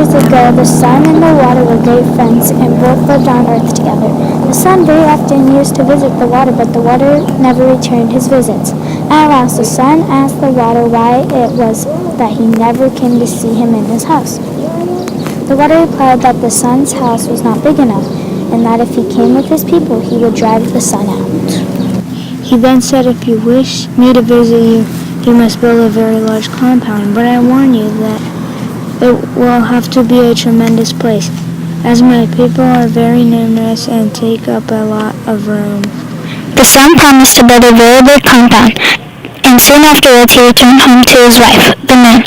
Centuries ago, the sun and the water were great friends, and both lived on earth together. The sun very often used to visit the water, but the water never returned his visits. At last, the sun asked the water why it was that he never came to see him in his house. The water replied that the sun's house was not big enough, and that if he came with his people, he would drive the sun out. He then said, "If you wish me to visit you, you must build a very large compound, but I warn you that it will have to be a tremendous place, as my people are very numerous and take up a lot of room." The sun promised to build a very big compound, and soon afterwards he returned home to his wife, the moon,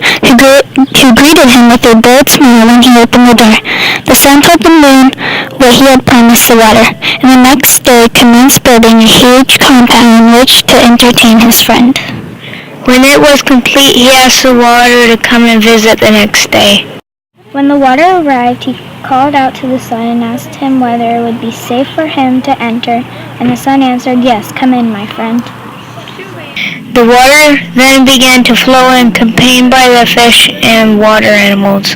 who greeted him with a bold smile when he opened the door. The sun told the moon what he had promised the water, and the next day commenced building a huge compound in which to entertain his friend. When it was complete, he asked the water to come and visit the next day. When the water arrived, he called out to the sun and asked him whether it would be safe for him to enter, and the sun answered, "Yes, come in, my friend." The water then began to flow, accompanied by the fish and water animals.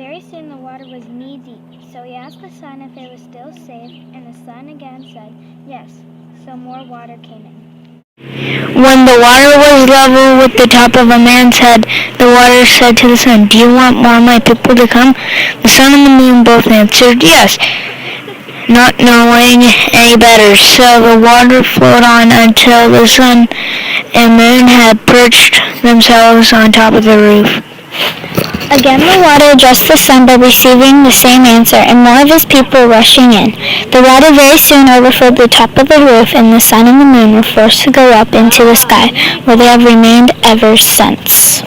Very soon the water was knee-deep, so he asked the sun if it was still safe, and the sun again said, "Yes," so more water came in. When the water was level with the top of a man's head, the water said to the sun, "Do you want more of my people to come?" The sun and the moon both answered yes, not knowing any better. So the water flowed on until the sun and moon had perched themselves on top of the roof. Again the water addressed the sun by receiving the same answer, and more of his people rushing in. The water very soon overflowed the top of the roof, and the sun and the moon were forced to go up into the sky, where they have remained ever since.